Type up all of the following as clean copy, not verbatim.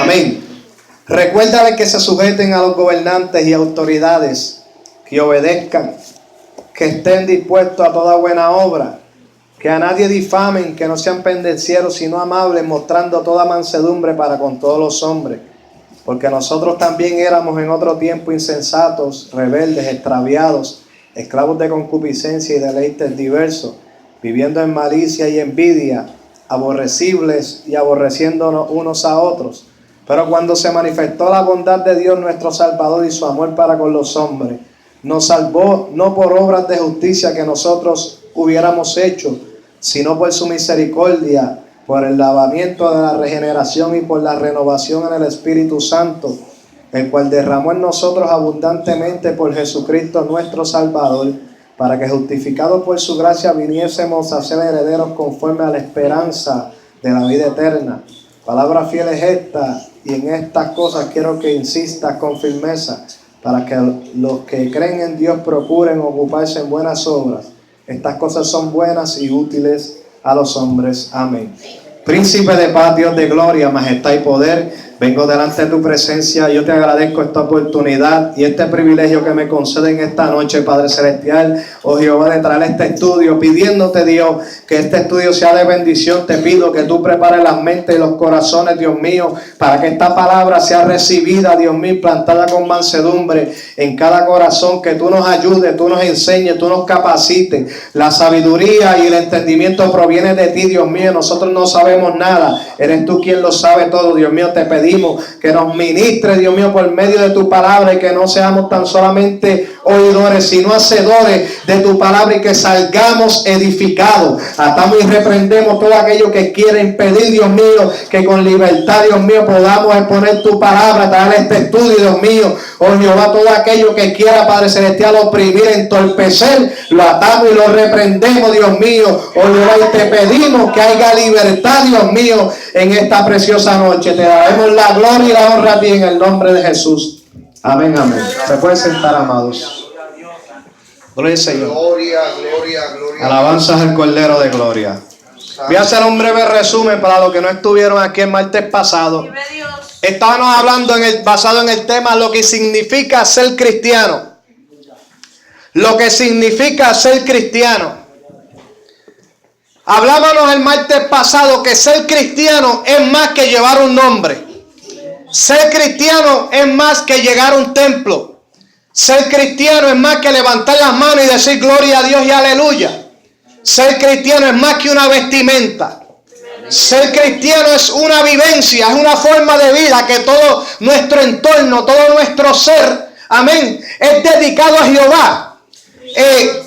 Amén. Recuérdale que se sujeten a los gobernantes y autoridades, que obedezcan, que estén dispuestos a toda buena obra, que a nadie difamen, que no sean pendecieros, sino amables, mostrando toda mansedumbre para con todos los hombres. Porque nosotros también éramos en otro tiempo insensatos, rebeldes, extraviados, esclavos de concupiscencia y deleites diversos, viviendo en malicia y envidia, aborrecibles y aborreciéndonos unos a otros. Pero cuando se manifestó la bondad de Dios nuestro Salvador y su amor para con los hombres, nos salvó no por obras de justicia que nosotros hubiéramos hecho, sino por su misericordia, por el lavamiento de la regeneración y por la renovación en el Espíritu Santo, el cual derramó en nosotros abundantemente por Jesucristo nuestro Salvador, para que justificados por su gracia viniésemos a ser herederos conforme a la esperanza de la vida eterna. Palabra fiel es esta, y en estas cosas quiero que insistas con firmeza, para que los que creen en Dios procuren ocuparse en buenas obras. Estas cosas son buenas y útiles a los hombres. Amén. Príncipe de paz, Dios de gloria, majestad y poder, vengo delante de tu presencia. Yo te agradezco esta oportunidad y este privilegio que me conceden esta noche, Padre Celestial, oh Jehová, de traer este estudio, pidiéndote, Dios, que este estudio sea de bendición. Te pido que tú prepares las mentes y los corazones, Dios mío, para que esta palabra sea recibida, Dios mío, plantada con mansedumbre en cada corazón. Que tú nos ayudes, tú nos enseñes, tú nos capacites. La sabiduría y el entendimiento proviene de ti, Dios mío. Nosotros no sabemos nada, eres tú quien lo sabe todo, Dios mío. Te pedimos que nos ministres, Dios mío, por medio de tu palabra, y que no seamos tan solamente oidores, sino hacedores de tu palabra, y que salgamos edificados. Atamos y reprendemos todo aquello que quiere impedir, Dios mío, que con libertad, Dios mío, podamos exponer tu palabra, traer este estudio, Dios mío. Oh Jehová, todo aquello que quiera, Padre Celestial, oprimir, entorpecer, lo atamos y lo reprendemos, Dios mío. Oh Jehová, y te pedimos que haya libertad, Dios mío, en esta preciosa noche. Te daremos la gloria y la honra a ti en el nombre de Jesús. Amén, amén. Se pueden sentar, amados. Gloria al Señor. Gloria, gloria, gloria. Alabanzas al Cordero de Gloria. Voy a hacer un breve resumen para los que no estuvieron aquí el martes pasado. Estábamos hablando basado en el tema lo que significa ser cristiano. Lo que significa ser cristiano. Hablábamos el martes pasado que ser cristiano es más que llevar un nombre. Ser cristiano es más que llegar a un templo. Ser cristiano es más que levantar las manos y decir gloria a Dios y aleluya. Ser cristiano es más que una vestimenta. Ser cristiano es una vivencia, es una forma de vida que todo nuestro entorno, todo nuestro ser, amén, es dedicado a Jehová.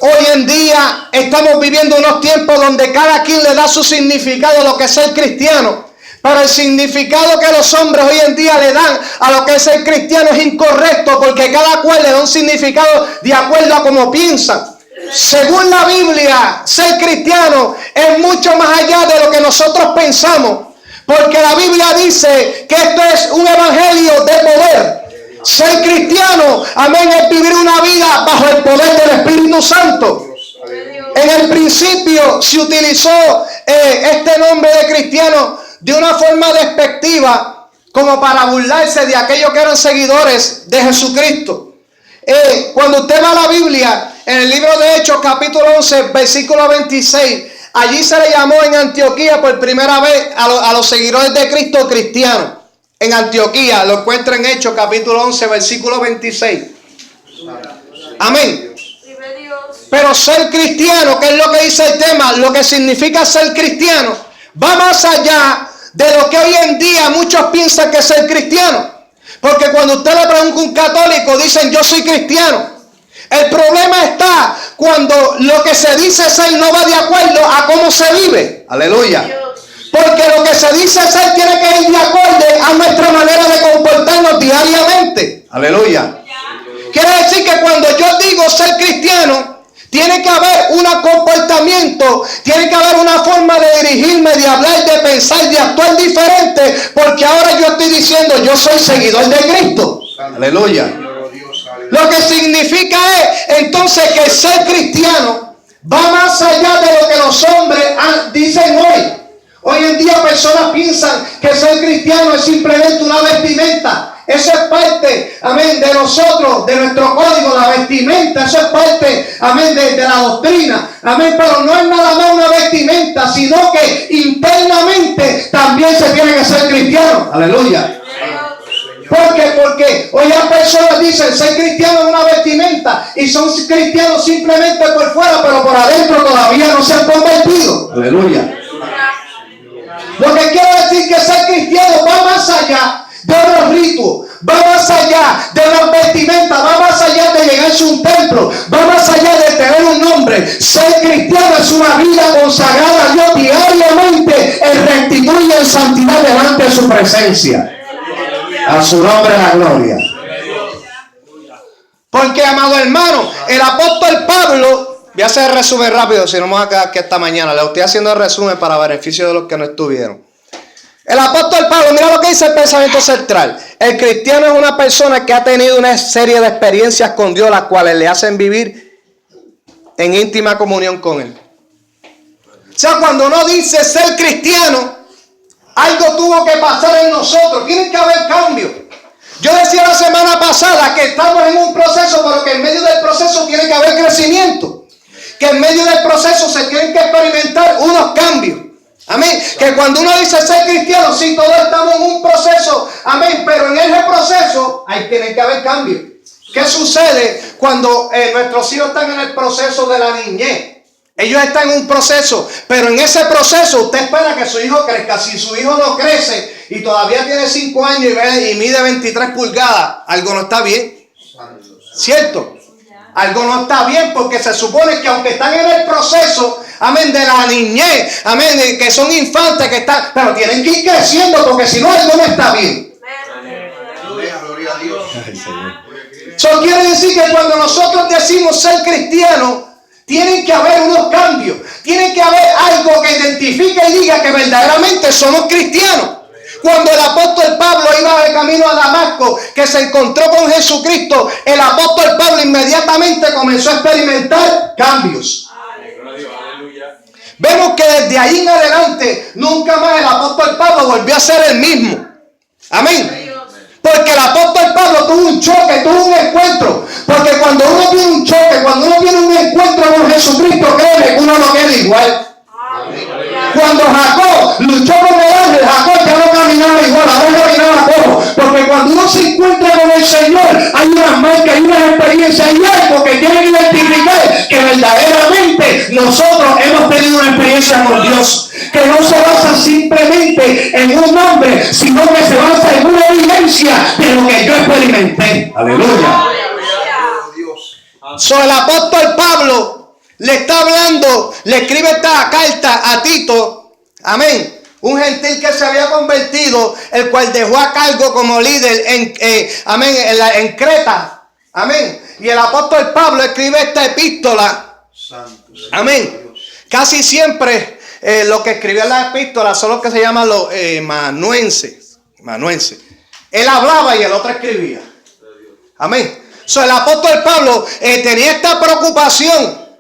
Hoy en día estamos viviendo unos tiempos donde cada quien le da su significado a lo que es ser cristiano. Pero el significado que los hombres hoy en día le dan a lo que es ser cristiano es incorrecto, porque cada cual le da un significado de acuerdo a cómo piensan. Según la Biblia, ser cristiano es mucho más allá de lo que nosotros pensamos, porque la Biblia dice que esto es un evangelio de poder. Ser cristiano, amén, es vivir una vida bajo el poder del Espíritu Santo. En el principio se utilizó este nombre de cristiano de una forma despectiva, como para burlarse de aquellos que eran seguidores de Jesucristo. Cuando usted va a la Biblia, en el libro de Hechos, capítulo 11, versículo 26, allí se le llamó en Antioquía por primera vez a los seguidores de Cristo cristianos. En Antioquía, lo encuentra en Hechos, capítulo 11, versículo 26. Amén. Pero ser cristiano, que es lo que dice el tema, lo que significa ser cristiano, va más allá de lo que hoy en día muchos piensan que es ser cristiano. Porque cuando usted le pregunta a un católico, dicen yo soy cristiano. El problema está cuando lo que se dice ser no va de acuerdo a cómo se vive. Aleluya. Porque lo que se dice ser tiene que ir de acuerdo a nuestra manera de comportarnos diariamente. Aleluya. Quiere decir que cuando yo digo ser cristiano, tiene que haber un comportamiento, tiene que haber una forma de dirigirme, de hablar, de pensar, de actuar diferente, porque ahora yo estoy diciendo yo soy seguidor de Cristo. Aleluya. Lo que significa es entonces que ser cristiano va más allá de lo que los hombres dicen hoy. Hoy en día personas piensan que ser cristiano es simplemente una vestimenta. Eso es parte, amén, de nosotros, de nuestro código, la vestimenta. Eso es parte, amén, de la doctrina. Amén, pero no es nada más una vestimenta, sino que internamente también se tiene que ser cristiano. Aleluya. ¿Por qué? Porque hoy las personas dicen ser cristiano es una vestimenta y son cristianos simplemente por fuera, pero por adentro todavía no se han convertido. Aleluya. Lo que quiere decir que ser cristiano va más allá de los ritos, va más allá de las vestimentas, va más allá de llegarse a un templo, va más allá de tener un nombre. Ser cristiano es una vida consagrada a Dios diariamente en rectitud y en santidad delante de su presencia. A su nombre la gloria. Porque, amado hermano, el apóstol Pablo, voy a hacer el resumen rápido, si no me voy a quedar aquí esta mañana. Le estoy haciendo el resumen para beneficio de los que no estuvieron. El apóstol Pablo, mira lo que dice el pensamiento central. El cristiano es una persona que ha tenido una serie de experiencias con Dios, las cuales le hacen vivir en íntima comunión con Él. O sea, cuando uno dice ser cristiano, algo tuvo que pasar en nosotros. Tiene que haber cambio. Yo decía la semana pasada que estamos en un proceso, pero que en medio del proceso tiene que haber crecimiento. Que en medio del proceso se tienen que experimentar unos cambios. Amén. Que cuando uno dice ser cristiano, sí, todos estamos en un proceso. Amén. Pero en ese proceso tiene que haber cambio. ¿Qué sucede cuando nuestros hijos están en el proceso de la niñez? Ellos están en un proceso, pero en ese proceso usted espera que su hijo crezca. Si su hijo no crece y todavía tiene 5 años y mide 23 pulgadas, algo no está bien. ¿Cierto? Algo no está bien, porque se supone que aunque están en el proceso, amén, de la niñez, amén, que son infantes, que están, pero tienen que ir creciendo, porque si no, algo no está bien. Gloria a Dios. Eso quiere decir que cuando nosotros decimos ser cristianos, tienen que haber unos cambios. Tiene que haber algo que identifique y diga que verdaderamente somos cristianos. Cuando el apóstol Pablo iba de camino a Damasco, que se encontró con Jesucristo, el apóstol Pablo inmediatamente comenzó a experimentar cambios. Vemos que desde ahí en adelante, nunca más el apóstol Pablo volvió a ser el mismo. Amén. Porque el apóstol Pablo tuvo un choque, tuvo un encuentro. Porque cuando uno tiene un choque, cuando uno tiene un encuentro con Jesucristo, créeme, uno no queda igual. Cuando Jacob luchó con el ángel, Jacob ya no caminaba igual, ahora caminaba cojo. Porque cuando uno se encuentra con el Señor, hay unas marcas, hay unas experiencias, hay algo que tiene que identificar que verdaderamente nosotros hemos tenido una experiencia con Dios. Que no se basa simplemente en un nombre, sino que se basa en una evidencia de lo que yo experimenté. Aleluya. El apóstol Pablo le está hablando, le escribe esta carta a Tito, amén, un gentil que se había convertido, el cual dejó a cargo como líder en Creta, amén. Y el apóstol Pablo escribe esta epístola, amén. Casi siempre lo que escribió en la epístola son los que se llaman los manuenses. Él hablaba y el otro escribía, amén. El apóstol Pablo tenía esta preocupación.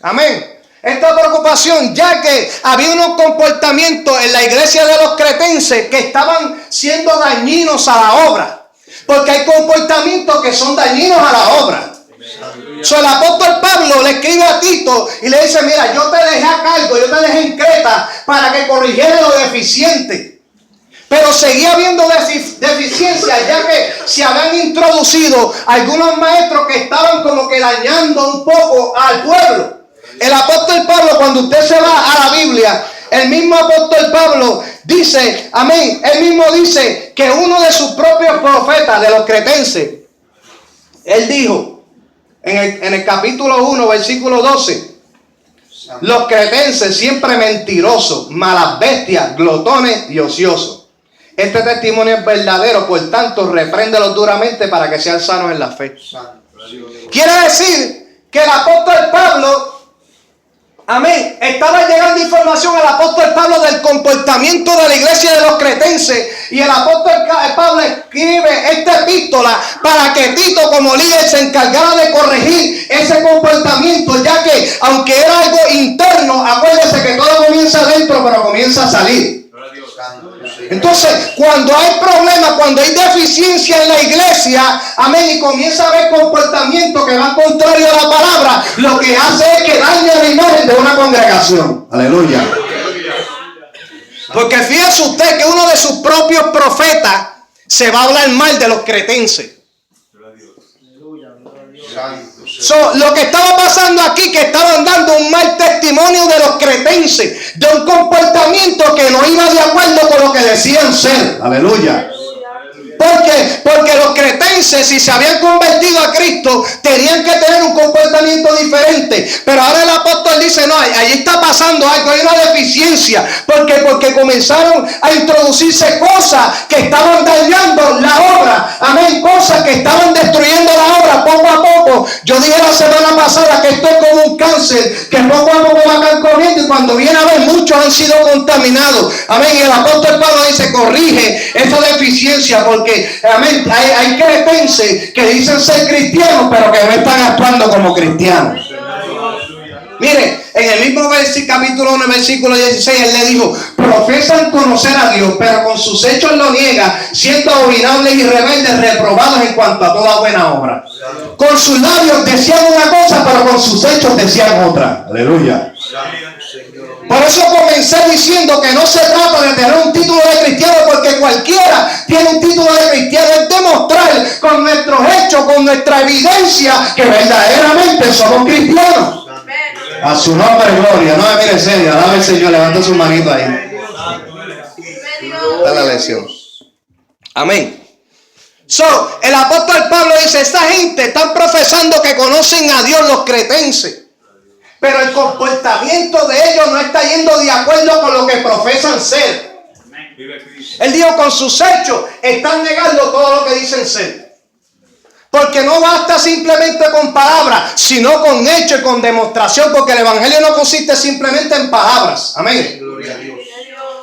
Amén. Esta preocupación, ya que había unos comportamientos en la iglesia de los cretenses que estaban siendo dañinos a la obra. Porque hay comportamientos que son dañinos a la obra. El apóstol Pablo le escribe a Tito y le dice: mira, yo te dejé a cargo, yo te dejé en Creta para que corrigiera lo deficiente. Pero seguía habiendo deficiencias, ya que se habían introducido algunos maestros que estaban como que dañando un poco al pueblo. El apóstol Pablo, cuando usted se va a la Biblia, el mismo apóstol Pablo dice, amén, él mismo dice que uno de sus propios profetas de los cretenses, él dijo en el capítulo 1, versículo 12, los cretenses siempre mentirosos, malas bestias, glotones y ociosos. Este testimonio es verdadero, por tanto, repréndelos duramente para que sean sanos en la fe. Quiere decir que el apóstol Pablo, amén, estaba llegando información al apóstol Pablo del comportamiento de la iglesia de los cretenses, Y el apóstol Pablo escribe esta epístola para que Tito como líder se encargara de corregir ese comportamiento, ya que aunque era algo interno, acuérdese que todo comienza adentro, pero comienza a salir. Entonces, cuando hay problemas, cuando hay deficiencia en la iglesia, amén, y comienza a haber comportamiento que va contrario a la palabra, lo que hace es que daña la imagen de una congregación. Aleluya. Porque fíjese usted que uno de sus propios profetas se va a hablar mal de los cretenses. Lo que estaba pasando aquí, que estaban dando un mal testimonio de los cretenses, de un comportamiento que no iba de acuerdo con lo que decían ser. Aleluya. Porque los cretenses, si se habían convertido a Cristo, tenían que tener un comportamiento diferente. Pero ahora el apóstol dice, no, allí está pasando algo, hay una deficiencia. Porque comenzaron a introducirse cosas que estaban dañando la obra. Amén, cosas que estaban destruyendo la obra poco a poco. Yo dije la semana pasada que esto es como un cáncer, que poco a poco va corriendo y cuando viene a ver muchos han sido contaminados. Amén, y el apóstol Pablo dice, corrige esa deficiencia porque amén, hay cretenses que dicen ser cristianos, pero que no están actuando como cristianos. Mire, en el mismo capítulo 1, versículo 16, él le dijo, profesan conocer a Dios, pero con sus hechos lo niegan, siendo abominables y rebeldes, reprobados en cuanto a toda buena obra. Con sus labios decían una cosa, pero con sus hechos decían otra. Aleluya. Por eso comencé diciendo que no se trata de tener un título de cristiano, porque cualquiera tiene un título de cristiano. Es demostrar con nuestros hechos, con nuestra evidencia, que verdaderamente somos cristianos. A su nombre, gloria. No me mire serio, alabe al Señor, levanta su manito ahí. Está la lección. Amén. El apóstol Pablo dice, esta gente están profesando que conocen a Dios, los cretenses, pero el comportamiento de ellos no está yendo de acuerdo con lo que profesan ser. Él dijo, con sus hechos están negando todo lo que dicen ser. Porque no basta simplemente con palabras, sino con hechos y con demostración, porque el evangelio no consiste simplemente en palabras. Amén.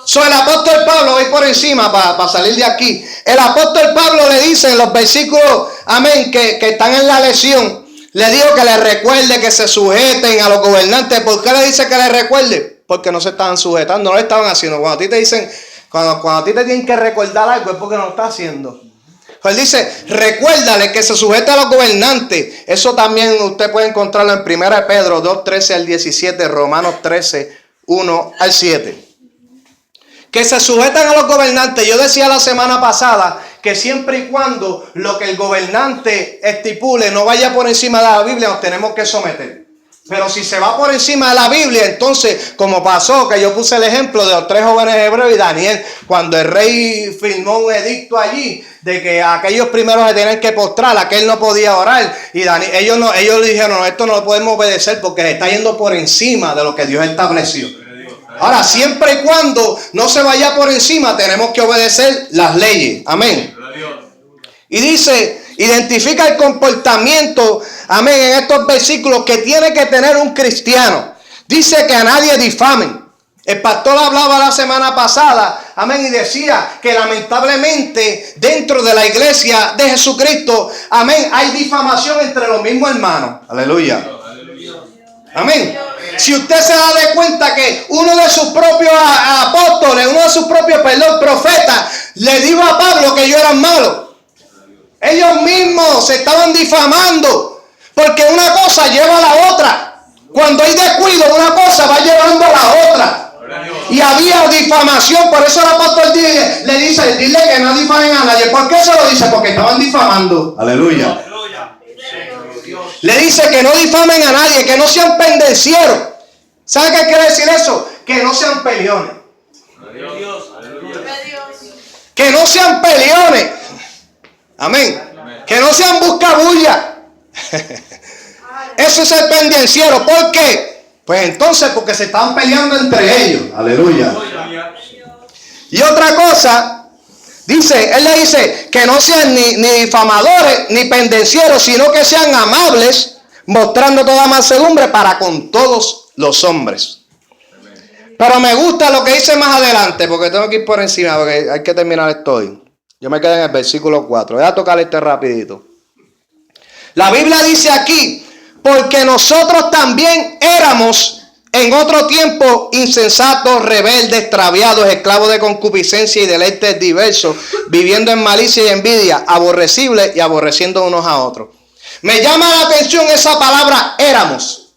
El apóstol Pablo, voy por encima para salir de aquí. El apóstol Pablo le dice en los versículos, amén, que están en la lección, le dijo que le recuerde que se sujeten a los gobernantes. ¿Por qué le dice que le recuerde? Porque no se estaban sujetando, no lo estaban haciendo. Cuando a ti te dicen, cuando a ti te tienen que recordar algo, es porque no lo estás haciendo. Él dice, recuérdale que se sujete a los gobernantes. Eso también usted puede encontrarlo en 1 Pedro 2, 13 al 17, Romanos 13, 1 al 7. Que se sujetan a los gobernantes. Yo decía la semana pasada que siempre y cuando lo que el gobernante estipule no vaya por encima de la Biblia, nos tenemos que someter. Pero si se va por encima de la Biblia, entonces, como pasó, que yo puse el ejemplo de los 3 jóvenes hebreos y Daniel, cuando el rey firmó un edicto allí de que aquellos primeros se tenían que postrar, aquel no podía orar, y Daniel, ellos le dijeron, no, esto no lo podemos obedecer porque se está yendo por encima de lo que Dios estableció. Ahora, siempre y cuando no se vaya por encima, tenemos que obedecer las leyes. Amén. Y dice, identifica el comportamiento, amén, en estos versículos que tiene que tener un cristiano. Dice que a nadie difamen. El pastor hablaba la semana pasada, amén, y decía que lamentablemente dentro de la iglesia de Jesucristo, amén, hay difamación entre los mismos hermanos. Aleluya. Amén. Si usted se da de cuenta que uno de sus propios apóstoles, uno de sus propios, profetas, le dijo a Pablo que ellos eran malos. Ellos mismos se estaban difamando, porque una cosa lleva a la otra. Cuando hay descuido, una cosa va llevando a la otra. Y había difamación, por eso el apóstol le dice, dile que no difamen a nadie. ¿Por qué se lo dice? Porque estaban difamando. Aleluya. Le dice que no difamen a nadie, que no sean pendencieros. ¿Sabe qué quiere decir eso? Que no sean peleones. Que no sean peleones. Amén. Que no sean buscabulla. Eso es el pendenciero. ¿Por qué? Pues entonces porque se estaban peleando entre ellos. Aleluya. Y otra cosa, él le dice que no sean ni difamadores ni pendencieros, sino que sean amables, mostrando toda mansedumbre para con todos los hombres. Pero me gusta lo que dice más adelante, porque tengo que ir por encima, porque hay que terminar esto hoy. Yo me quedé en el versículo 4. Voy a tocar este rapidito. La Biblia dice aquí, porque nosotros también éramos en otro tiempo insensatos, rebeldes, extraviados, esclavos de concupiscencia y deleites diversos, viviendo en malicia y envidia, aborrecibles y aborreciendo unos a otros. Me llama la atención esa palabra éramos.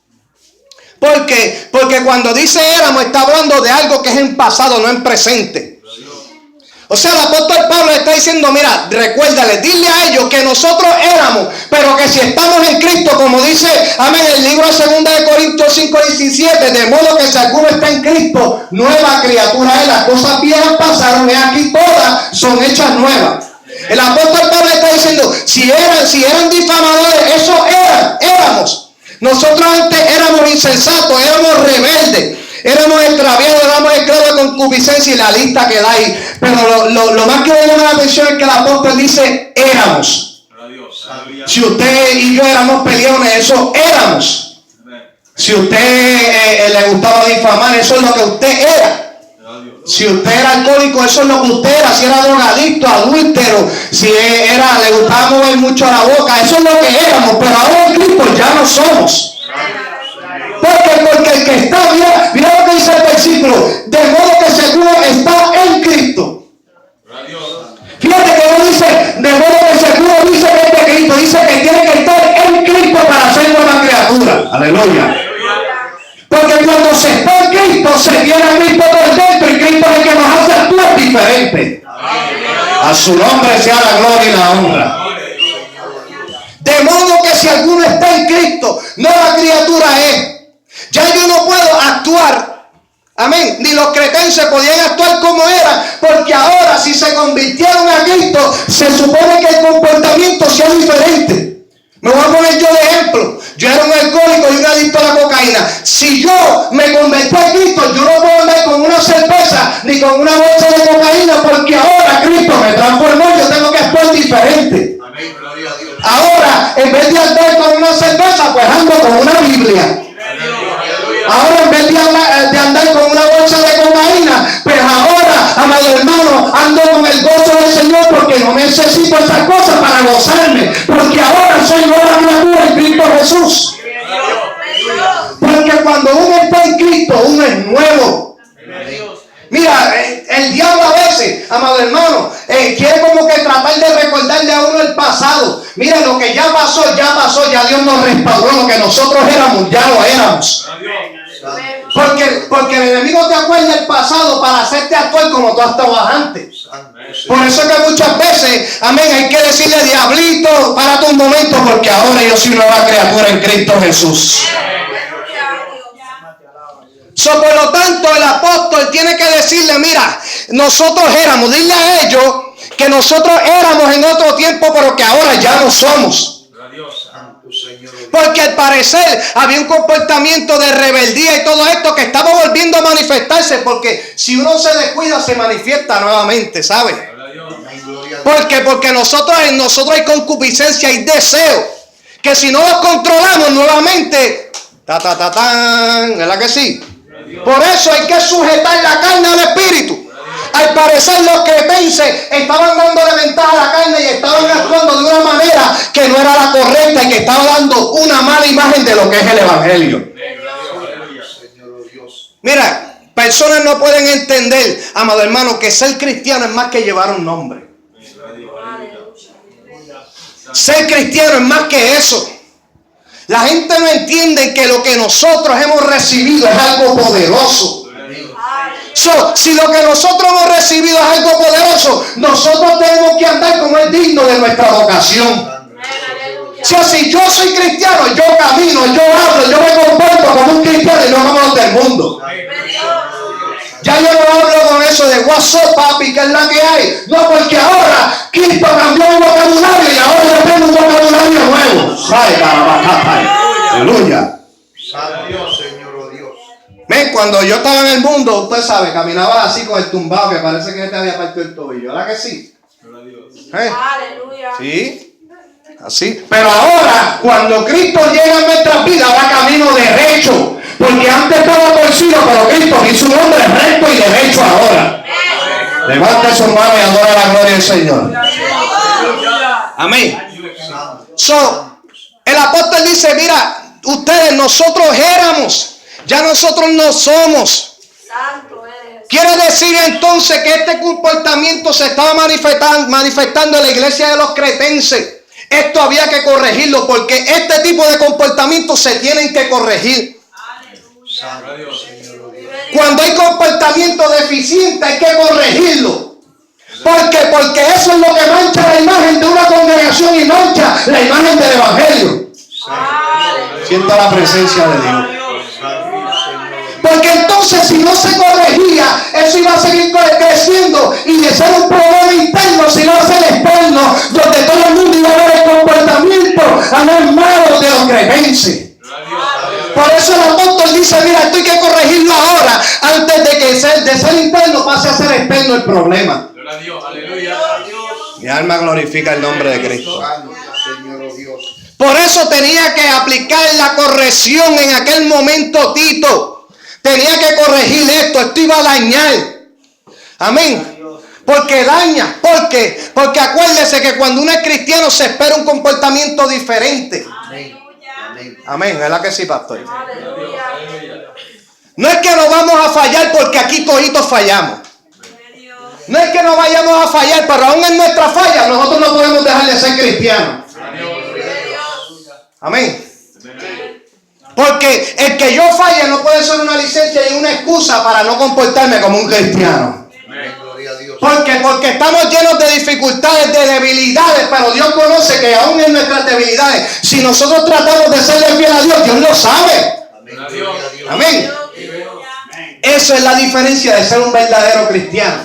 ¿Por qué? Porque cuando dice éramos está hablando de algo que es en pasado, no en presente. O sea, el apóstol Pablo está diciendo, mira, recuérdale, dile a ellos que nosotros éramos, pero que si estamos en Cristo, como dice, amén, el libro de 2 de Corintios 5:17, de modo que si alguno está en Cristo, nueva criatura es, las cosas viejas pasaron y aquí todas son hechas nuevas. El apóstol Pablo está diciendo, si eran difamadores, eso éramos. Nosotros antes éramos insensatos, éramos rebeldes, éramos extraviados, éramos esclavos de concupiscencia y la lista que da ahí. Pero lo más que me llama la atención es que el apóstol dice éramos. Si usted y yo éramos peleones, eso éramos. Si usted le gustaba difamar, eso es lo que usted era. Si usted era alcohólico, eso es lo que usted era. Si era drogadicto, adúltero, si le gustaba mover mucho la boca, eso es lo que éramos. Pero ahora en Cristo ya no somos. Porque el que está, mira lo que dice el versículo, de modo que seguro está en Cristo. Fíjate que no dice, de modo que seguro dice que es de Cristo, dice que tiene que estar en Cristo para ser nueva criatura. Aleluya. Porque cuando se está en Cristo, se tiene a Cristo por dentro y Cristo es el que nos hace actuar diferente. A su nombre sea la gloria y la honra. De modo que si alguno está en Cristo, nueva criatura es. Ya yo no puedo actuar, amén, ni los cretenses podían actuar como eran, porque ahora si se convirtieron a Cristo, se supone que el comportamiento sea diferente. Me voy a poner yo de ejemplo. Yo era un alcohólico y un adicto a la cocaína. Si yo me convertí a Cristo, yo no puedo andar con una cerveza ni con una bolsa de cocaína, porque ahora Cristo me transformó, yo tengo que actuar diferente. Amén, gloria a Dios. Ahora, en vez de andar con una cerveza, pues ando con una Biblia. Ahora en vez de andar con una bolsa de cocaína, pues ahora, amado hermano, ando con el gozo del Señor porque no necesito esas cosas para gozarme. Porque ahora soy nueva criatura en Cristo Jesús. Porque cuando uno está en Cristo, uno es nuevo. Mira, el diablo a veces, amado hermano, quiere como que tratar de recordarle a uno el pasado. Mira, lo que ya pasó, ya Dios nos restauró. Lo que nosotros éramos, ya lo éramos. Porque el enemigo te acuerda del pasado para hacerte actuar como tú estabas antes. Por eso es que muchas veces, amén, hay que decirle, diablito, párate un momento, porque ahora yo soy nueva criatura en Cristo Jesús. Por lo tanto, el apóstol tiene que decirle, mira, nosotros éramos, dile a ellos que nosotros éramos en otro tiempo, pero que ahora ya no somos. Porque al parecer había un comportamiento de rebeldía y todo esto que estaba volviendo a manifestarse, porque si uno se descuida se manifiesta nuevamente, ¿sabe? Porque en nosotros hay concupiscencia y deseo, que si no los controlamos nuevamente, ¿verdad que sí? Por eso hay que sujetar la carne al espíritu. Al parecer los cretenses estaban dándole ventaja a la carne y estaban actuando de una manera que no era la correcta y que estaba dando una mala imagen de lo que es el evangelio. Mira, personas no pueden entender, amado hermano, que ser cristiano es más que llevar un nombre. Ser cristiano es más que eso. La gente no entiende que lo que nosotros hemos recibido es algo poderoso. Si lo que nosotros hemos recibido es algo poderoso, nosotros tenemos que andar como es digno de nuestra vocación. Si yo soy cristiano, yo camino, yo hablo, yo me comporto como un cristiano y no como los del mundo. Ya yo no hablo con eso de what's up, papi, que es la que hay. No, porque ahora Cristo cambió el vocabulario y ahora yo tengo un vocabulario nuevo. Aleluya. Ven, cuando yo estaba en el mundo, usted sabe, caminaba así con el tumbado que parece que te había partido el tobillo. ¿Verdad que sí? Aleluya. Sí, así. Pero ahora, cuando Cristo llega a nuestras vidas, va camino derecho. Porque antes estaba torcido, pero Cristo hizo un hombre recto y derecho ahora. Levanta su mano y adora la gloria del Señor. Amén. El apóstol dice, mira, ustedes, nosotros éramos, ya nosotros no somos. Quiere decir entonces que este comportamiento se estaba manifestando en la iglesia de los cretenses. Esto había que corregirlo, porque este tipo de comportamientos se tienen que corregir. Cuando hay comportamiento deficiente hay que corregirlo. ¿Por qué? Porque eso es lo que mancha la imagen de una congregación y mancha la imagen del evangelio. Sienta la presencia de Dios. Porque entonces si no se corregía, eso iba a seguir creciendo y de ser un problema interno se iba a ser externo, donde todo el mundo iba a ver el comportamiento anormal de los cretenses. Por eso el apóstol dice, mira, esto hay que corregirlo ahora, antes de que de ser interno pase a ser externo el problema. Mi alma glorifica el nombre de Cristo. Por eso tenía que aplicar la corrección en aquel momento Tito. Tenía que corregir esto iba a dañar. Amén. Porque daña. ¿Por qué? Porque acuérdese que cuando uno es cristiano se espera un comportamiento diferente. Amén. ¿Verdad que sí, pastor? No es que nos vamos a fallar porque aquí toditos fallamos. No es que no vayamos a fallar, pero aún en nuestra falla nosotros no podemos dejar de ser cristianos. Amén. Porque el que yo falle no puede ser una licencia y una excusa para no comportarme como un cristiano. Porque estamos llenos de dificultades, de debilidades, pero Dios conoce que aún en nuestras debilidades, si nosotros tratamos de serle fiel a Dios, Dios lo sabe. Amén. Eso es la diferencia de ser un verdadero cristiano.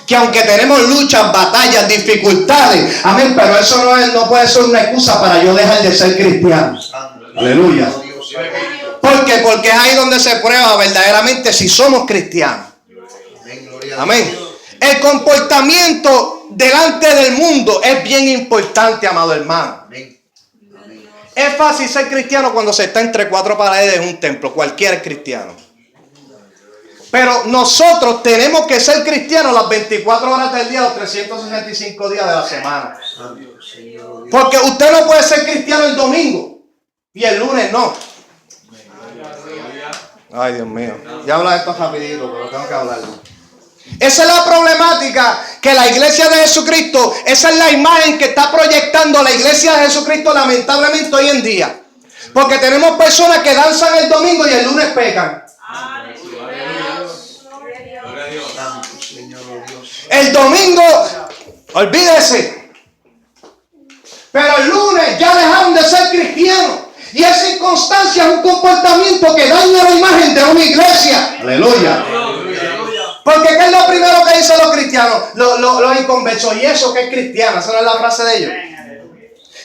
Que aunque tenemos luchas, batallas, dificultades, amén, pero eso no puede ser una excusa para yo dejar de ser cristiano. Aleluya. ¿Por qué? Porque es ahí donde se prueba verdaderamente si somos cristianos. Amén. El comportamiento delante del mundo es bien importante, amado hermano. Es fácil ser cristiano cuando se está entre cuatro paredes de un templo. Cualquier cristiano. Pero nosotros tenemos que ser cristianos las 24 horas del día, los 365 días de la semana. Porque usted no puede ser cristiano el domingo y el lunes no. Ay, Dios mío. Ya habla de esto rapidito, pero tengo que hablarlo. Esa es la problemática que la iglesia de Jesucristo, esa es la imagen que está proyectando la iglesia de Jesucristo lamentablemente hoy en día. Porque tenemos personas que danzan el domingo y el lunes pecan. El domingo, olvídese. Pero el lunes ya dejaron de ser cristianos. Y esa inconstancia es un comportamiento que daña la imagen de una iglesia. Aleluya. Porque ¿qué es lo primero que dicen los cristianos? Los inconversos. ¿Y eso qué es cristiano? Esa no es la frase de ellos.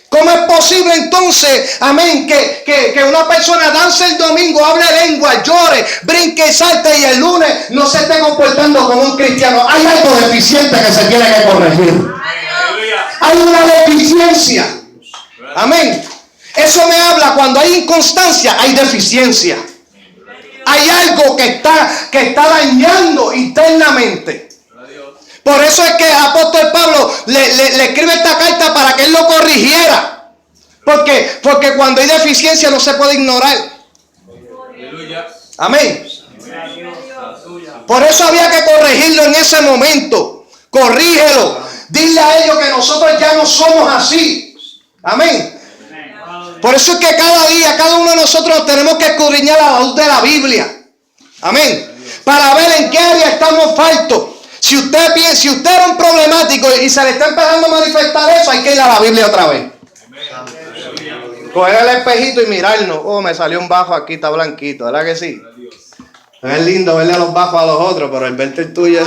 ¿Cómo es posible entonces, amén, que una persona dance el domingo, hable lengua, llore, brinque y salte y el lunes no se esté comportando como un cristiano? Hay algo deficiente que se tiene que corregir. Hay una deficiencia. Amén. Eso me habla cuando hay inconstancia, hay deficiencia. Hay algo que está dañando internamente. Por eso es que el apóstol Pablo le escribe esta carta para que él lo corrigiera. Porque cuando hay deficiencia no se puede ignorar. Amén. Por eso había que corregirlo en ese momento. Corrígelo. Dile a ellos que nosotros ya no somos así. Amén. Por eso es que cada día, cada uno de nosotros tenemos que escudriñar a la luz de la Biblia. Amén. Para ver en qué área estamos faltos. Si usted era un problemático y se le está empezando a manifestar eso, hay que ir a la Biblia otra vez. Coger el espejito y mirarnos. Oh, me salió un bajo aquí, está blanquito, ¿verdad que sí? Es lindo verle los bajos a los otros, pero el verte el tuyo.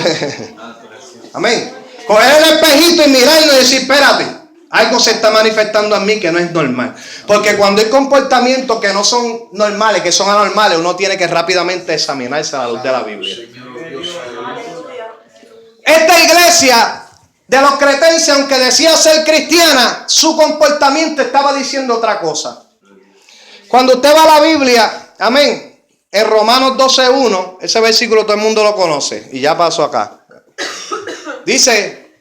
Amén. Coger el espejito y mirarnos y decir, espérate, algo se está manifestando en mí que no es normal. Porque cuando hay comportamientos que no son normales, que son anormales, uno tiene que rápidamente examinarse a la luz de la Biblia. Esta iglesia de los cretenses, aunque decía ser cristiana, su comportamiento estaba diciendo otra cosa. Cuando usted va a la Biblia, amén, En Romanos 12:1, ese versículo todo el mundo lo conoce y ya pasó acá. Dice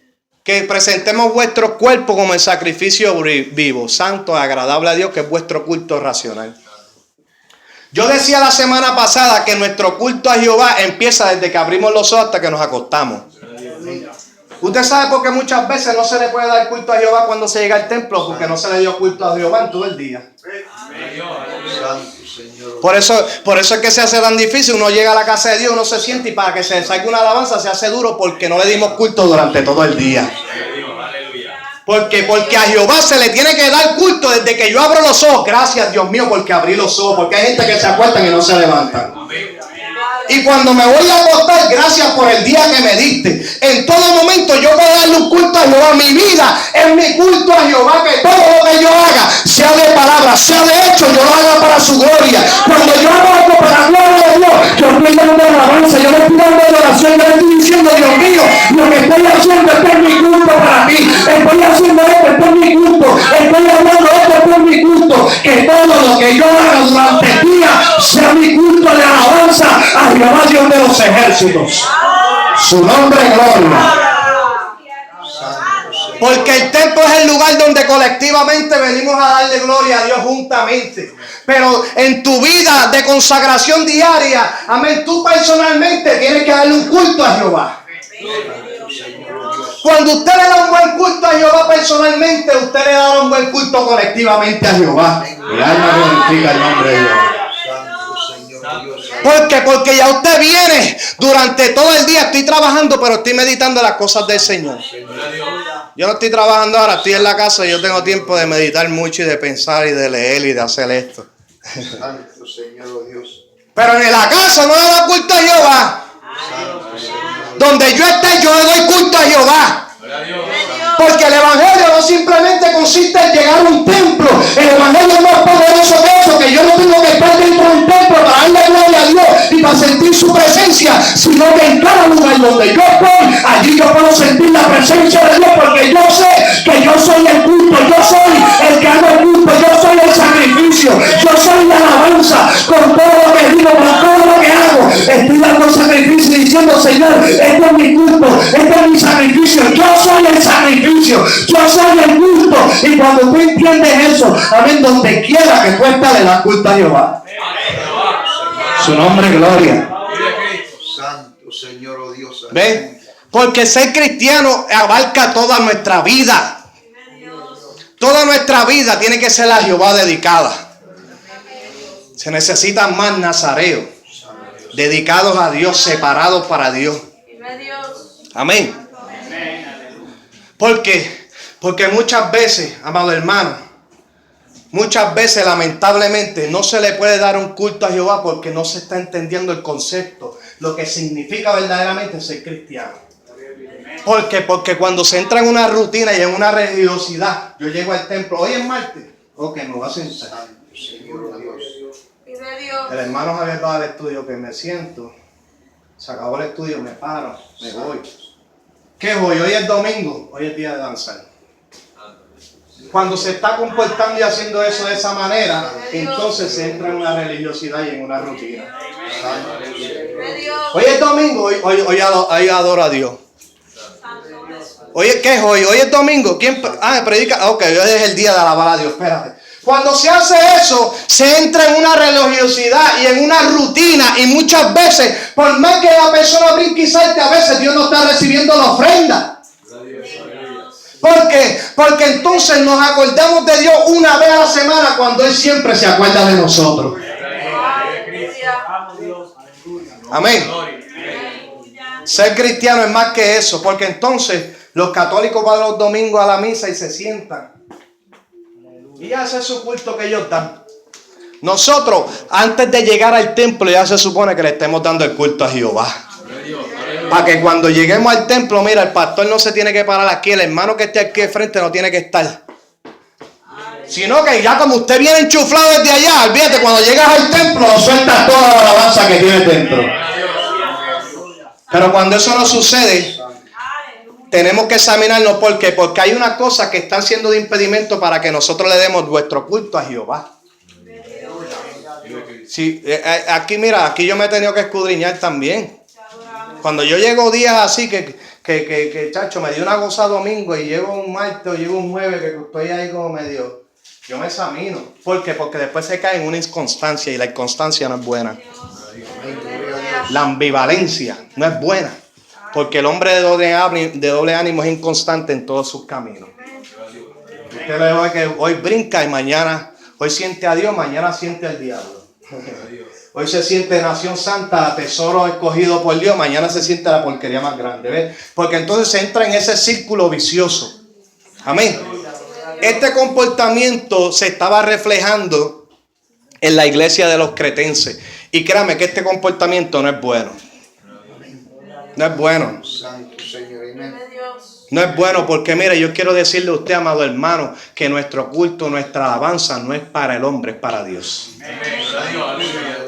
que presentemos vuestro cuerpo como el sacrificio vivo, santo, agradable a Dios, que es vuestro culto racional. Yo decía la semana pasada que nuestro culto a Jehová empieza desde que abrimos los ojos hasta que nos acostamos. Usted sabe por qué muchas veces no se le puede dar culto a Jehová cuando se llega al templo, porque no se le dio culto a Jehová en todo el día. Por eso es que se hace tan difícil. Uno llega a la casa de Dios, uno se siente y para que se salga una alabanza se hace duro porque no le dimos culto durante todo el día. Porque a Jehová se le tiene que dar culto desde que yo abro los ojos. Gracias, Dios mío, porque abrí los ojos. Porque hay gente que se acuestan y no se levantan. Y cuando me voy a acostar, gracias por el día que me diste. En todo momento yo voy a darle un culto a Jehová. Mi vida es mi culto a Jehová. Que todo lo que yo haga, sea de palabra, sea de hecho, yo lo haga para su gloria. Cuando yo hago algo para la gloria de Dios, yo estoy dando alabanza, yo no estoy dando adoración, yo estoy diciendo, Dios mío, lo que estoy haciendo es mi culto para mí. Estoy haciendo esto, es mi culto. Estoy hablando esto, es mi culto. Que todo lo que yo haga durante el día sea mi culto de alabanza a Jehová, Dios de los ejércitos. Su nombre es gloria. Porque el templo es el lugar donde colectivamente venimos a darle gloria a Dios juntamente. Pero en tu vida de consagración diaria, amén, tú personalmente tienes que darle un culto a Jehová. Cuando usted le da un buen culto a Jehová personalmente, usted le da un buen culto colectivamente a Jehová. Mi alma glorifica el nombre de Dios. ¿Por qué? Porque ya usted viene durante todo el día. Estoy trabajando, pero estoy meditando las cosas del Señor. Yo no estoy trabajando ahora, estoy en la casa y yo tengo tiempo de meditar mucho y de pensar y de leer y de hacer esto. Pero en la casa no le da culto a Jehová. Donde yo esté, yo le doy culto a Jehová. Porque el evangelio no simplemente consiste en llegar a un templo. El evangelio es más poderoso que eso, que yo no tengo que estar dentro de un templo para darle gloria a Dios y para sentir su presencia, sino que en cada lugar donde yo estoy, allí yo puedo sentir la presencia de Dios, porque yo sé que yo soy el culto, yo soy el que hago el culto, yo soy el sacrificio, yo soy la alabanza, con todo lo que digo, con todo lo que hago, estoy dando sacrificio y diciendo, Señor, esto es mi culto, esto es mi sacrificio, yo soy el sacrificio. Yo soy el culto. Y cuando tú entiendes eso, amén, donde quiera que tú estés, le das culto a Jehová. Su nombre es gloria. Santo Señor, oh Dios. ¿Ven? Porque ser cristiano abarca toda nuestra vida. Toda nuestra vida tiene que ser a Jehová dedicada. Se necesitan más nazareos dedicados a Dios, separados para Dios. Amén. Porque muchas veces, amado hermano, muchas veces lamentablemente no se le puede dar un culto a Jehová porque no se está entendiendo el concepto, lo que significa verdaderamente ser cristiano. Porque cuando se entra en una rutina y en una religiosidad, yo llego al templo, hoy es martes, ok, me voy a sentar. El hermano Javier va al estudio, que me siento, se acabó el estudio, me paro, me voy. ¿Qué es hoy? Hoy es domingo, hoy es día de danzar. Cuando se está comportando y haciendo eso de esa manera, entonces se entra en una religiosidad y en una rutina. Hoy es domingo, hoy adoro a Dios. Oye, ¿qué es hoy? Hoy es domingo. ¿Quién predica? Ok, hoy es el día de alabar a Dios. Espérate. Cuando se hace eso, se entra en una religiosidad y en una rutina, y muchas veces, por más que la persona brinque y salte, a veces Dios no está recibiendo la ofrenda. ¿Por qué? Porque entonces nos acordamos de Dios una vez a la semana, cuando Él siempre se acuerda de nosotros. Amén. Ser cristiano es más que eso, porque entonces los católicos van los domingos a la misa y se sientan y hacen su culto que ellos dan. Nosotros, antes de llegar al templo, ya se supone que le estemos dando el culto a Jehová. Para que cuando lleguemos al templo, mira, el pastor no se tiene que parar aquí, el hermano que esté aquí de frente no tiene que estar. Sino que ya como usted viene enchuflado desde allá, olvídate, cuando llegas al templo, sueltas toda la alabanza que tienes dentro. Pero cuando eso no sucede, tenemos que examinarnos. ¿Por qué? Porque hay unas cosas que están siendo de impedimento para que nosotros le demos nuestro culto a Jehová. Sí, aquí mira, aquí yo me he tenido que escudriñar también. Cuando yo llego días así que chacho, me dio una goza domingo y llego un martes o llego un jueves que estoy ahí como medio, yo me examino. ¿Por qué? Porque después se cae en una inconstancia y la inconstancia no es buena. La ambivalencia no es buena. Porque el hombre de doble ánimo es inconstante en todos sus caminos. Usted le ve que hoy brinca y mañana, hoy siente a Dios, mañana siente al diablo. Hoy se siente nación santa, tesoro escogido por Dios, mañana se siente la porquería más grande. ¿Ves? Porque entonces se entra en ese círculo vicioso. Amén. Este comportamiento se estaba reflejando en la iglesia de los cretenses. Y créame que este comportamiento no es bueno. No es bueno. No es bueno porque mire, yo quiero decirle a usted, amado hermano, que nuestro culto, nuestra alabanza no es para el hombre, es para Dios.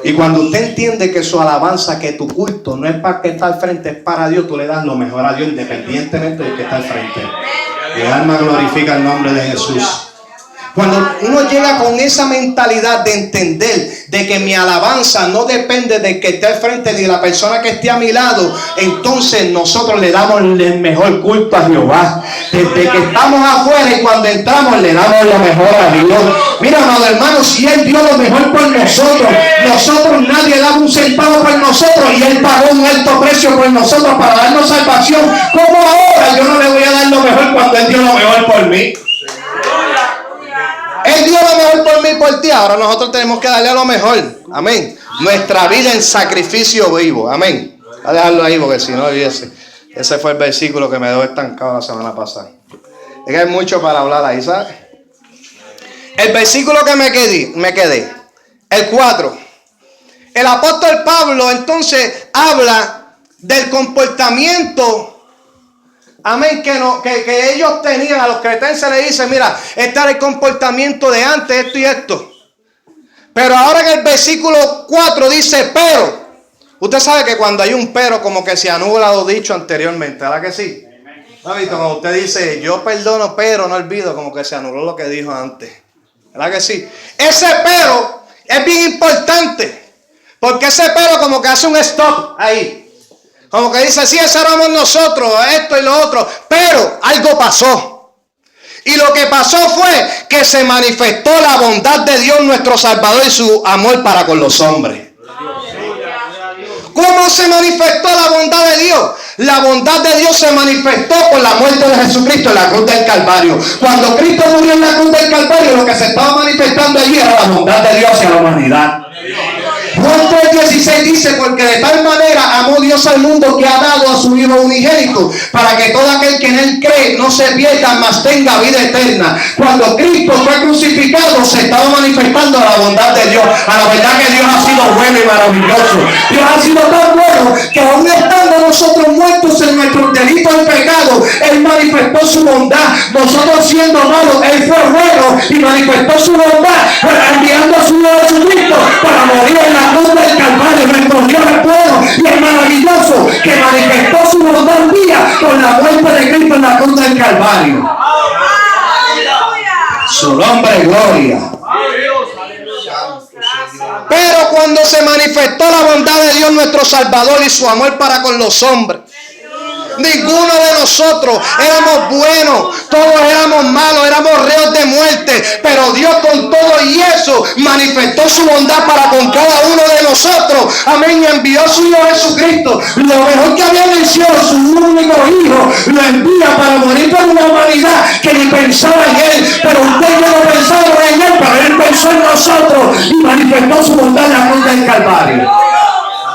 Y cuando usted entiende que su alabanza, que tu culto no es para que está al frente, es para Dios, tú le das lo mejor a Dios independientemente de que está al frente. Mi alma glorifica el nombre de Jesús. Cuando uno llega con esa mentalidad de entender de que mi alabanza no depende de que esté al frente ni de la persona que esté a mi lado, entonces nosotros le damos el mejor culto a Jehová. Desde que estamos afuera y cuando entramos le damos lo mejor a Dios. Mira, amado hermano, si Él dio lo mejor por nosotros, nadie daba un centavo por nosotros y Él pagó un alto precio por nosotros para darnos salvación. ¿Cómo ahora yo no le voy a dar lo mejor cuando Él dio lo mejor por mí? Él dio lo mejor por mí y por ti. Ahora nosotros tenemos que darle lo mejor. Amén. Nuestra vida en sacrificio vivo. Amén. Voy a dejarlo ahí porque si no, ese fue el versículo que me dejó estancado la semana pasada. Es que hay mucho para hablar ahí, ¿sabes? El versículo que me quedé. El 4. El apóstol Pablo entonces habla del comportamiento. Amén, que ellos tenían. A los cretenses le dicen, mira, este era el comportamiento de antes, esto y esto. Pero ahora en el versículo 4 dice, pero. Usted sabe que cuando hay un pero, como que se anula lo dicho anteriormente, ¿verdad que sí? ¿No ha visto? Cuando usted dice, yo perdono, pero no olvido, como que se anuló lo que dijo antes. ¿Verdad que sí? Ese pero es bien importante. Porque ese pero como que hace un stop ahí. Como que dice, sí, ese éramos nosotros, esto y lo otro. Pero algo pasó. Y lo que pasó fue que se manifestó la bondad de Dios nuestro Salvador y su amor para con los hombres. ¿Cómo se manifestó la bondad de Dios? La bondad de Dios se manifestó por la muerte de Jesucristo en la cruz del Calvario. Cuando Cristo murió en la cruz del Calvario, lo que se estaba manifestando allí era la bondad de Dios hacia la humanidad. Juan 3:16 dice, porque de tal manera amó Dios al mundo que ha dado a su Hijo unigénito, para que todo aquel que en Él cree no se pierda, mas tenga vida eterna. Cuando Cristo fue crucificado, se estaba manifestando la bondad de Dios. A la verdad que Dios ha sido bueno y maravilloso. Dios ha sido tan bueno que aún estando nosotros muertos en nuestros delitos y pecados, Él manifestó su bondad. Nosotros siendo malos, Él fue bueno y manifestó su bondad, enviando a su Hijo Jesucristo para morir en la cruz del Calvario. Nuestro Dios es bueno y es maravilloso, que manifestó su bondad un día con la muerte de Cristo en la cruz del Calvario. Su nombre es gloria. Pero cuando se manifestó la bondad de Dios nuestro Salvador y su amor para con los hombres, ninguno de nosotros éramos buenos, todos éramos malos, éramos reos de muerte, pero Dios con todo y eso manifestó su bondad para con cada uno de nosotros. Amén. Y envió a su Hijo Jesucristo, lo mejor que había en el cielo, su único Hijo, lo envía para morir por una humanidad que ni pensaba en Él, pero usted ya no pensaba en Él, pero Él pensó en nosotros y manifestó su bondad en la cruz del Calvario.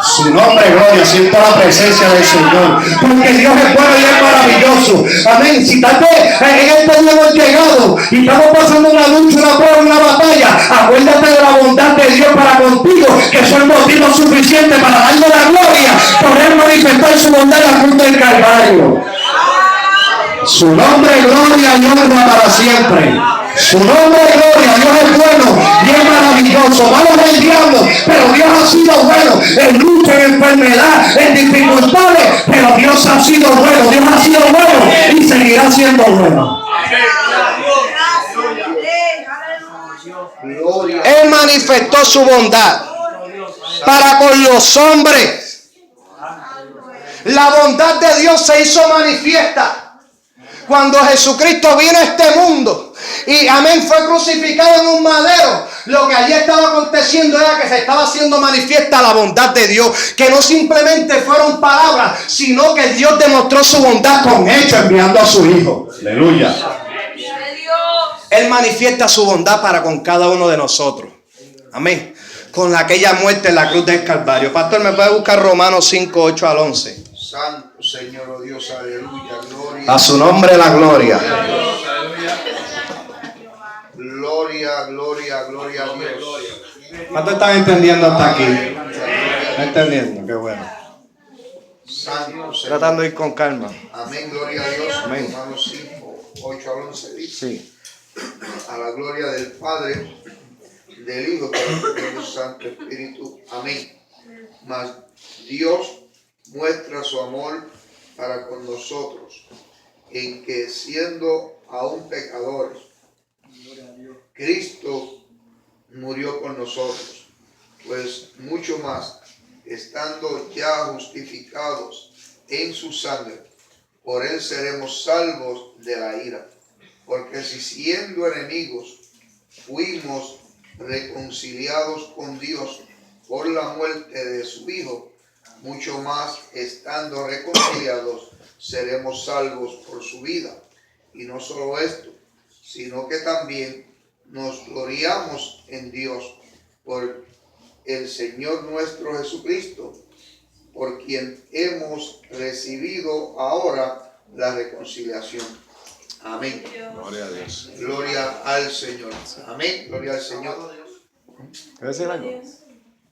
Su nombre es gloria, siento la presencia del Señor, porque Dios es bueno y es maravilloso. Amén. Si tal vez en este día hemos llegado y estamos pasando una lucha, una prueba, una batalla, acuérdate de la bondad de Dios para contigo, que es el motivo suficiente para darle la gloria, poder manifestar su bondad en la cruz del Calvario. Su nombre es gloria y honra para siempre. Su nombre es gloria, Dios es bueno y es maravilloso. Malo es el diablo, pero Dios ha sido bueno en lucha, en enfermedad, en dificultades, pero Dios ha sido bueno, Dios ha sido bueno y seguirá siendo bueno. Él manifestó su bondad. para con los hombres. La bondad de Dios se hizo manifiesta cuando Jesucristo vino a este mundo y amén, fue crucificado en un madero. Lo que allí estaba aconteciendo era que se estaba haciendo manifiesta la bondad de Dios, que no simplemente fueron palabras, sino que Dios demostró su bondad con hechos enviando a su Hijo. Aleluya. Él manifiesta su bondad para con cada uno de nosotros. Amén. Con aquella muerte en la cruz del Calvario. Pastor, ¿me puede buscar Romanos 5, 8 al 11? Santo Señor, oh Dios, aleluya, gloria. A su nombre la gloria. Gloria, gloria, gloria a Dios. ¿Cuántos están entendiendo hasta aquí? ¿Están entendiendo? Qué bueno. Santo Señor. Tratando de ir con calma. Amén, gloria a Dios. Amén. Romanos 5, 8 al 11 dice. Sí. A la gloria del Padre, del Hijo, del Santo Espíritu. Amén. Mas Dios muestra su amor para con nosotros, en que siendo aún pecadores, Cristo murió por nosotros, pues mucho más, estando ya justificados en su sangre, por él seremos salvos de la ira. Porque si siendo enemigos fuimos reconciliados con Dios por la muerte de su Hijo, mucho más estando reconciliados seremos salvos por su vida. Y no solo esto, sino que también nos gloriamos en Dios por el Señor nuestro Jesucristo, por quien hemos recibido ahora la reconciliación. Amén. Gloria a Dios. Gloria al Señor. Amén. Gloria al Señor. ¿Quieres decir algo?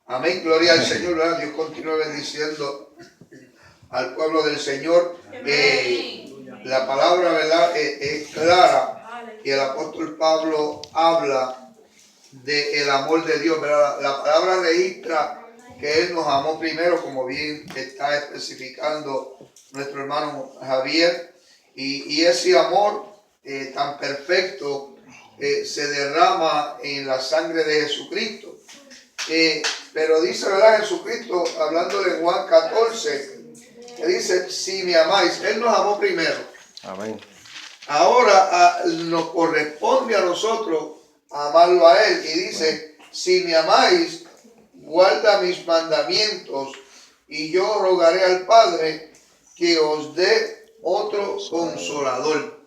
Amén. Gloria al Señor. ¿Verdad? Dios continúa bendiciendo al pueblo del Señor. La palabra, ¿verdad? Es clara. Y el apóstol Pablo habla del amor de Dios, ¿verdad? La palabra registra que Él nos amó primero, como bien está especificando nuestro hermano Javier. Y ese amor tan perfecto se derrama en la sangre de Jesucristo. Pero dice, ¿verdad? Jesucristo, hablando de Juan 14, que dice, si me amáis, Él nos amó primero. Amén. Ahora nos corresponde a nosotros amarlo a Él. Y dice, si me amáis, guarda mis mandamientos, y yo rogaré al Padre que os dé otro consolador.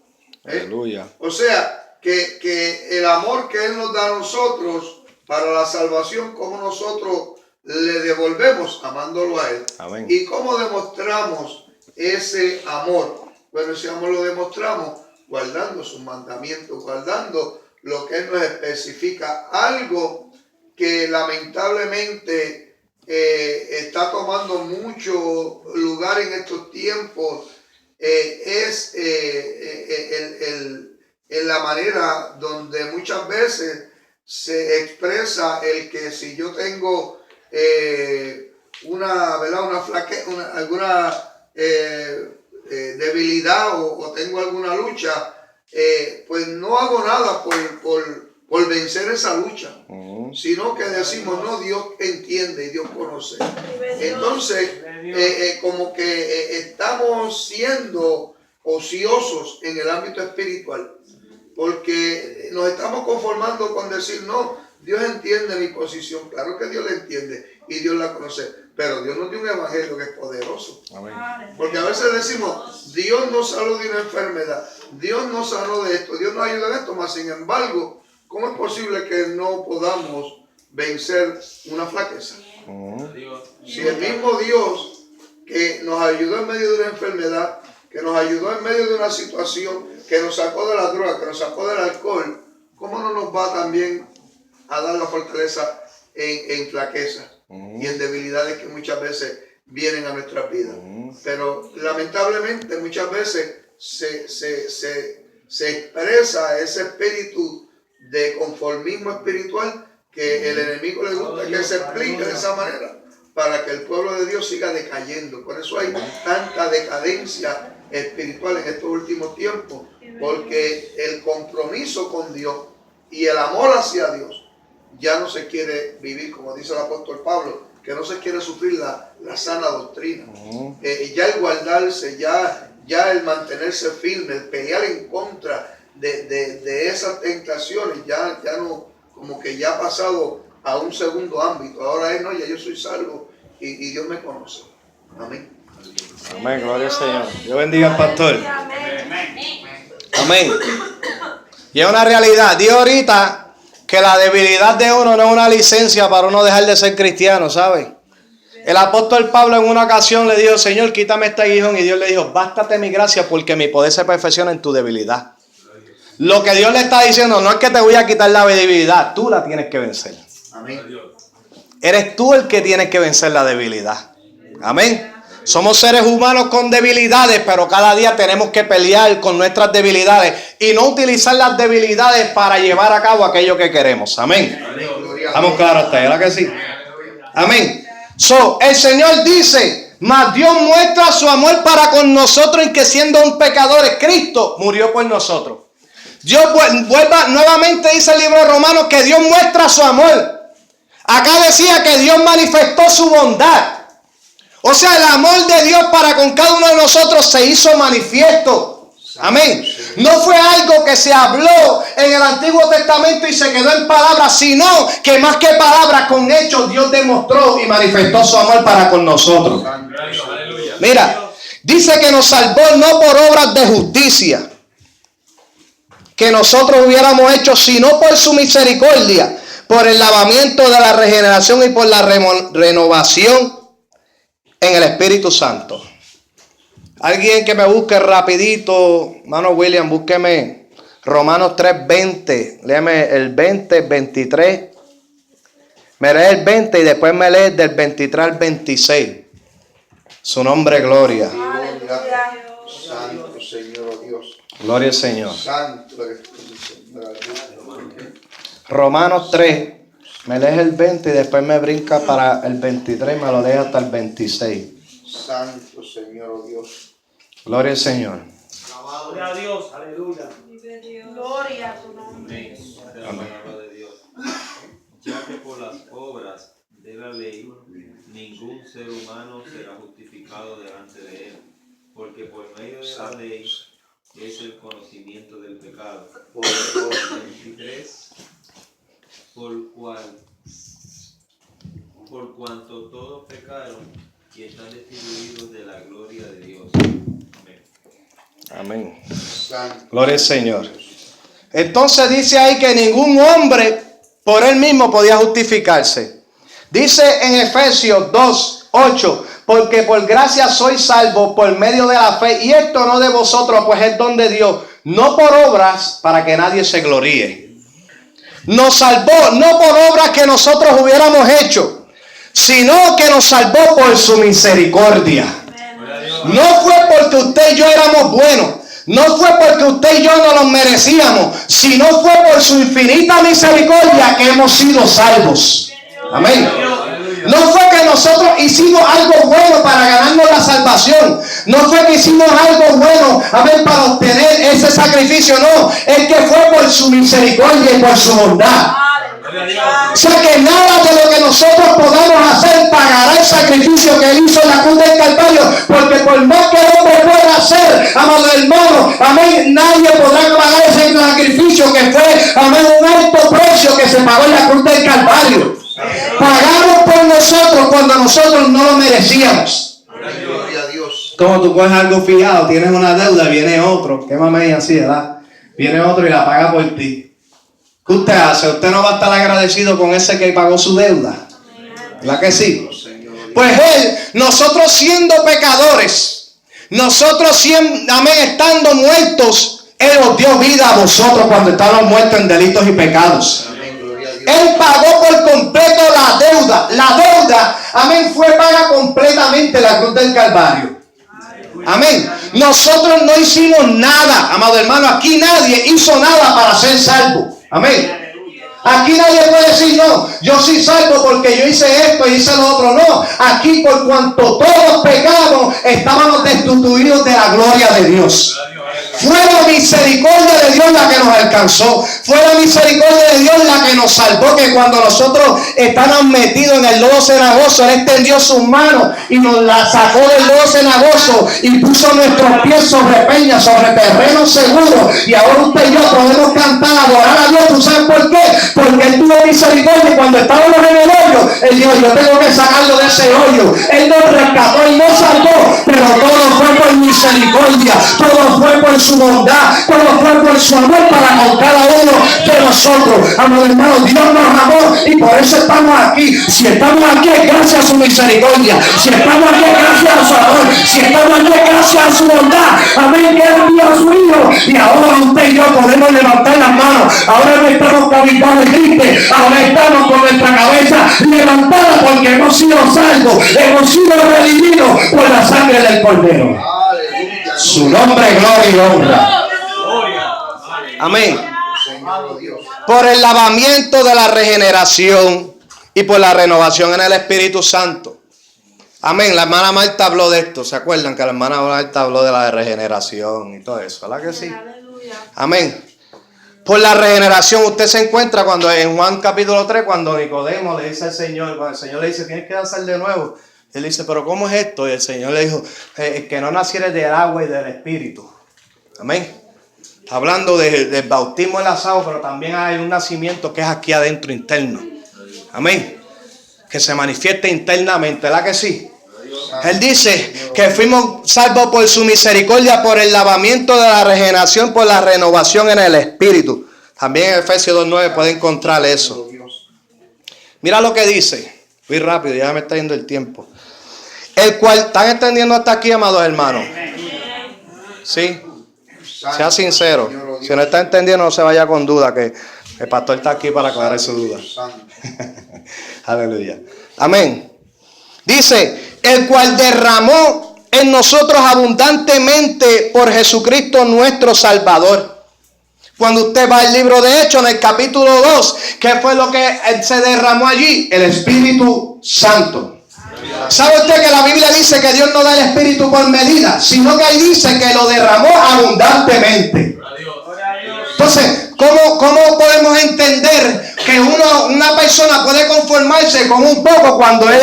Aleluya. O sea, que el amor que Él nos da a nosotros para la salvación, como nosotros le devolvemos amándolo a Él. Amén. ¿Y cómo demostramos ese amor? Bueno, ese amor lo demostramos guardando sus mandamientos, guardando lo que Él nos especifica. Algo que lamentablemente está tomando mucho lugar en estos tiempos es en la manera donde muchas veces se expresa el que si yo tengo una flaqueza, alguna debilidad o tengo alguna lucha, pues no hago nada por vencer esa lucha, sino que decimos, no, Dios entiende y Dios conoce. Entonces, como que estamos siendo ociosos en el ámbito espiritual, porque nos estamos conformando con decir, no, Dios entiende mi posición. Claro que Dios la entiende y Dios la conoce, pero Dios nos dio un evangelio que es poderoso. Amén. Porque a veces decimos, Dios nos salvó de una enfermedad, Dios nos sanó de esto, Dios nos ayuda en esto, mas sin embargo, ¿cómo es posible que no podamos vencer una flaqueza? Si el mismo Dios que nos ayudó en medio de una enfermedad, que nos ayudó en medio de una situación, que nos sacó de la droga, que nos sacó del alcohol, ¿cómo no nos va también a dar la fortaleza en flaqueza y en debilidades que muchas veces vienen a nuestras vidas? Pero lamentablemente muchas veces se expresa ese espíritu de conformismo espiritual que el enemigo le gusta que se explique de esa manera para que el pueblo de Dios siga decayendo. Por eso hay tanta decadencia espiritual en estos últimos tiempos, porque el compromiso con Dios y el amor hacia Dios ya no se quiere vivir, como dice el apóstol Pablo, que no se quiere sufrir la sana doctrina. Ya el guardarse, ya el mantenerse firme, el pelear en contra de esas tentaciones, ya no, como que ya ha pasado a un segundo ámbito. Ahora es, no, ya yo soy salvo y Dios me conoce. Amén. Amén, gloria al Señor. Dios bendiga al pastor. Amén. Y es una realidad. Dios ahorita que la debilidad de uno no es una licencia para uno dejar de ser cristiano, ¿sabe? El apóstol Pablo en una ocasión le dijo: Señor, quítame este aguijón. Y Dios le dijo: bástate mi gracia, porque mi poder se perfecciona en tu debilidad. Lo que Dios le está diciendo no es que te voy a quitar la debilidad, tú la tienes que vencer. Amén. Eres tú el que tienes que vencer la debilidad. Amén. Somos seres humanos con debilidades, pero cada día tenemos que pelear con nuestras debilidades y no utilizar las debilidades para llevar a cabo aquello que queremos. Amén. Estamos claros hasta ahí, ¿verdad que sí? Amén. El Señor dice: mas Dios muestra su amor para con nosotros, en que siendo un pecadores, Cristo murió por nosotros. Dios vuelva nuevamente, dice el libro de Romanos, que Dios muestra su amor. Acá decía que Dios manifestó su bondad. O sea, el amor de Dios para con cada uno de nosotros se hizo manifiesto. Amén. No fue algo que se habló en el Antiguo Testamento y se quedó en palabras, sino que más que palabras, con hechos, Dios demostró y manifestó su amor para con nosotros. Mira, dice que nos salvó no por obras de justicia que nosotros hubiéramos hecho, sino por su misericordia, por el lavamiento de la regeneración y por la renovación en el Espíritu Santo. Alguien que me busque rapidito, hermano William, búsqueme Romanos 3:20. Léeme el 20, 23. Me lee el 20 y después me lee del 23 al 26. Su nombre, gloria. Santo Señor Dios. Gloria al Señor. Santo eres tú, Señor. Romanos 3. Me lees el 20 y después me brinca para el 23 y me lo deja hasta el 26. Santo Señor Dios. Gloria al Señor. Gloria a Dios, aleluya. Gloria a su nombre. La palabra de Dios. Ya que por las obras de la ley ningún ser humano será justificado delante de él, porque por medio de la ley es el conocimiento del pecado. 23. Por cuanto todos pecaron y están destituidos de la gloria de Dios. Amén. Amén. Gloria al Señor. Entonces dice ahí que ningún hombre por él mismo podía justificarse. Dice en Efesios 2:8: porque por gracia sois salvos por medio de la fe, y esto no de vosotros, pues es don de Dios, no por obras para que nadie se gloríe. Nos salvó no por obras que nosotros hubiéramos hecho, sino que nos salvó por su misericordia. No fue porque usted y yo éramos buenos, no fue porque usted y yo no los merecíamos, sino fue por su infinita misericordia que hemos sido salvos. Amén. No fue que nosotros hicimos algo bueno para ganarnos la salvación. No fue que hicimos algo bueno, amén, para obtener ese sacrificio. No, es que fue por su misericordia y por su bondad. O sea que nada de lo que nosotros podamos hacer pagará el sacrificio que él hizo en la cruz del Calvario, porque por más que el hombre pueda hacer, amado hermano, amén, nadie podrá pagar ese sacrificio que fue, amén, un alto precio que se pagó en la cruz del Calvario. Pagamos por nosotros cuando nosotros no lo merecíamos. Gloria a Dios. Como tú coges algo fiado, tienes una deuda, viene otro, qué mamey así, ¿verdad? Viene otro y la paga por ti. ¿Qué usted hace? Usted no va a estar agradecido con ese que pagó su deuda. ¿Verdad que sí? Pues él, nosotros siendo pecadores, nosotros siendo, amén, estando muertos, él os dio vida a vosotros cuando estábamos muertos en delitos y pecados. Él pagó por completo la deuda. La deuda, amén, fue paga completamente en la cruz del Calvario. Amén. Nosotros no hicimos nada, amado hermano. Aquí nadie hizo nada para ser salvo. Amén. Aquí nadie puede decir, no, yo soy salvo porque yo hice esto y hice lo otro. No, aquí por cuanto todos pecamos, estábamos destituidos de la gloria de Dios. Fue la misericordia de Dios la que nos alcanzó. Fue la misericordia de Dios la que nos salvó. Que cuando nosotros estábamos metidos en el lodo cenagoso, Él extendió sus manos y nos la sacó del lodo cenagoso y puso nuestros pies sobre peñas, sobre terreno seguro. Y ahora usted y yo podemos cantar, adorar a Dios. ¿Tú sabes por qué? Porque Él tuvo misericordia y cuando estábamos en el hoyo, Él dijo, yo tengo que sacarlo de ese hoyo. Él nos rescató, Él nos salvó, pero todo fue por misericordia, todo fue por su bondad, todo fue por su amor para con cada uno de nosotros. Amados hermanos, Dios nos amó y por eso estamos aquí. Si estamos aquí es gracias a su misericordia, si estamos aquí es gracias a su amor, si estamos aquí es gracias a su bondad. Amén, que Él envió a su Hijo y ahora usted y yo podemos levantar las manos. Ahora no estamos cabizbajos tristes, ahora estamos con nuestra cabeza levantada porque hemos sido salvos, hemos sido redimidos por la sangre del Cordero. Su nombre, gloria y honra. Amén. Por el lavamiento de la regeneración y por la renovación en el Espíritu Santo. Amén. La hermana Marta habló de esto. ¿Se acuerdan que la hermana Marta habló de la regeneración y todo eso? ¿Verdad que sí? Amén. Por la regeneración, usted se encuentra cuando en Juan capítulo 3, cuando Nicodemo le dice al Señor, cuando el Señor le dice, tienes que nacer de nuevo. Él dice, pero ¿cómo es esto? Y el Señor le dijo, que no naciere del agua y del Espíritu. Amén. Está hablando del bautismo en las aguas, pero también hay un nacimiento que es aquí adentro, interno. Amén. Que se manifiesta internamente, ¿verdad que sí? Él dice que fuimos salvos por su misericordia, por el lavamiento de la regeneración, por la renovación en el Espíritu. También en Efesios 2:9 puede encontrar eso. Mira lo que dice. Muy rápido, ya me está yendo el tiempo. El cual, ¿están entendiendo hasta aquí, amados hermanos? Sí. Sea sincero. Si no está entendiendo, no se vaya con duda, que el pastor está aquí para aclarar su duda. Aleluya. Amén. Dice, el cual derramó en nosotros abundantemente por Jesucristo nuestro Salvador. Cuando usted va al libro de Hechos, en el capítulo 2, ¿qué fue lo que se derramó allí? El Espíritu Santo. ¿Sabe usted que la Biblia dice que Dios no da el Espíritu por medida? Sino que ahí dice que lo derramó abundantemente. Entonces, ¿cómo podemos entender que una persona puede conformarse con un poco cuando él